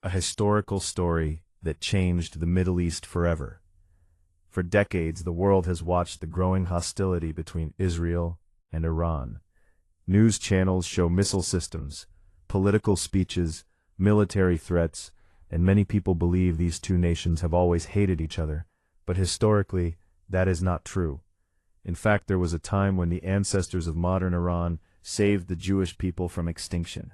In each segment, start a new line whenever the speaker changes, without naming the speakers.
a historical story that changed the Middle East forever. For decades, the world has watched the growing hostility between Israel and Iran. News channels show missile systems, political speeches, military threats, and many people believe these two nations have always hated each other, but historically, that is not true. In fact, there was a time when the ancestors of modern Iran saved the Jewish people from extinction.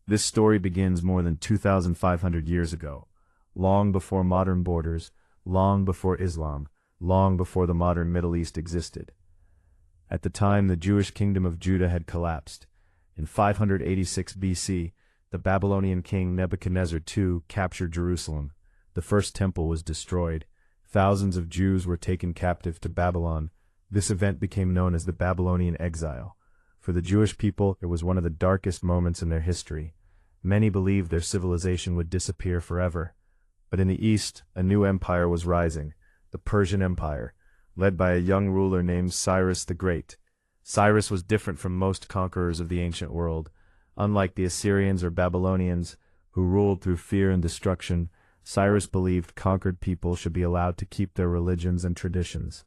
This story begins more than 2,500 years ago, long before modern borders, long before Islam, long before the modern Middle East existed. At the time, the Jewish kingdom of Judah had collapsed. In 586 BC, the Babylonian king Nebuchadnezzar II captured Jerusalem. The first temple was destroyed. Thousands of Jews were taken captive to Babylon. This event became known as the Babylonian exile. For the Jewish people, it was one of the darkest moments in their history. Many believed their civilization would disappear forever. But in the east, a new empire was rising, the Persian Empire, led by a young ruler named Cyrus the Great. Cyrus was different from most conquerors of the ancient world. Unlike the Assyrians or Babylonians, who ruled through fear and destruction, Cyrus believed conquered people should be allowed to keep their religions and traditions.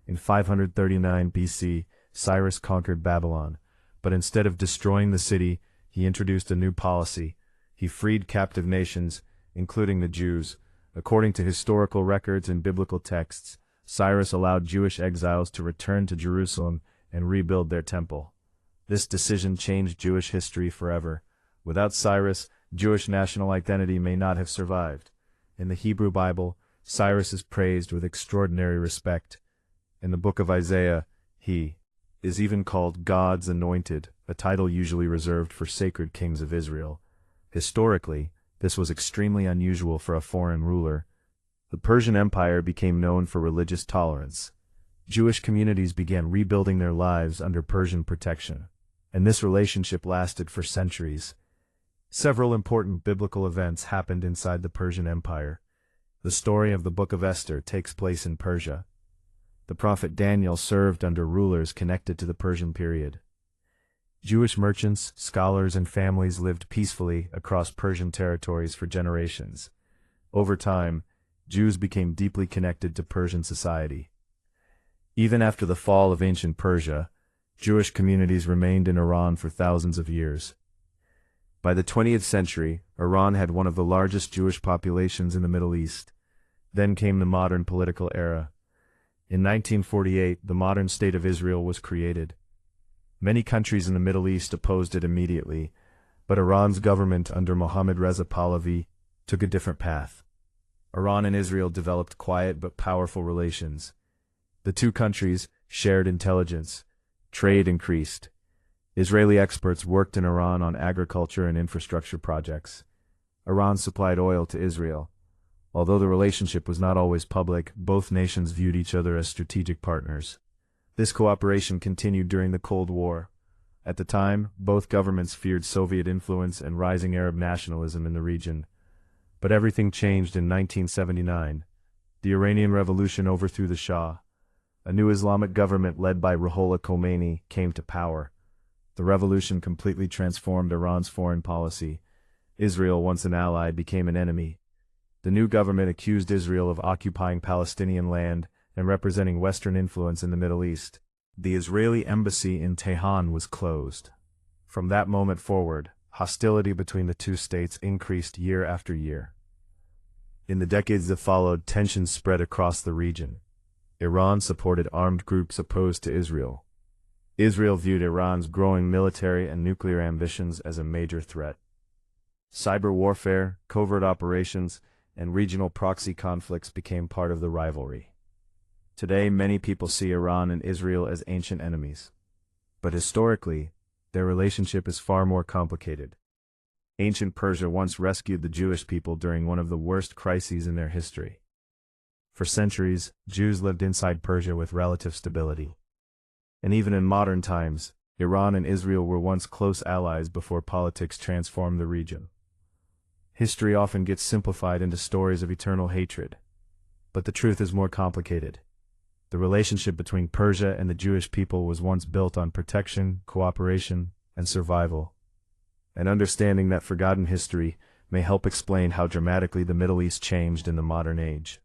In 539 BC, Cyrus conquered Babylon, but instead of destroying the city, he introduced a new policy. He freed captive nations, including the Jews. According to historical records and biblical texts, Cyrus allowed Jewish exiles to return to Jerusalem and rebuild their temple. This decision changed Jewish history forever. Without Cyrus, Jewish national identity may not have survived. In the Hebrew Bible, Cyrus is praised with extraordinary respect. In the book of Isaiah, he is even called God's Anointed, a title usually reserved for sacred kings of Israel. Historically, this was extremely unusual for a foreign ruler. The Persian Empire became known for religious tolerance. Jewish communities began rebuilding their lives under Persian protection, and this relationship lasted for centuries. Several important biblical events happened inside the Persian Empire. The story of the Book of Esther takes place in Persia. The prophet Daniel served under rulers connected to the Persian period. Jewish merchants, scholars, and families lived peacefully across Persian territories for generations. Over time, Jews became deeply connected to Persian society. Even after the fall of ancient Persia, Jewish communities remained in Iran for thousands of years. By the 20th century, Iran had one of the largest Jewish populations in the Middle East. Then came the modern political era. In 1948, the modern state of Israel was created. Many countries in the Middle East opposed it immediately, but Iran's government under Mohammad Reza Pahlavi took a different path. Iran and Israel developed quiet but powerful relations. The two countries shared intelligence. Trade increased. Israeli experts worked in Iran on agriculture and infrastructure projects. Iran supplied oil to Israel. Although the relationship was not always public, both nations viewed each other as strategic partners. This cooperation continued during the Cold War. At the time, both governments feared Soviet influence and rising Arab nationalism in the region. But everything changed in 1979. The Iranian Revolution overthrew the Shah. A new Islamic government led by Ruhollah Khomeini came to power. The revolution completely transformed Iran's foreign policy. Israel, once an ally, became an enemy. The new government accused Israel of occupying Palestinian land and representing Western influence in the Middle East. The Israeli embassy in Tehran was closed. From that moment forward, hostility between the two states increased year after year. In the decades that followed, tensions spread across the region. Iran supported armed groups opposed to Israel. Israel viewed Iran's growing military and nuclear ambitions as a major threat. Cyber warfare, covert operations, and regional proxy conflicts became part of the rivalry. Today, many people see Iran and Israel as ancient enemies. But historically, their relationship is far more complicated. Ancient Persia once rescued the Jewish people during one of the worst crises in their history. For centuries, Jews lived inside Persia with relative stability. And even in modern times, Iran and Israel were once close allies before politics transformed the region. History often gets simplified into stories of eternal hatred. But the truth is more complicated. The relationship between Persia and the Jewish people was once built on protection, cooperation, and survival. And understanding that forgotten history may help explain how dramatically the Middle East changed in the modern age.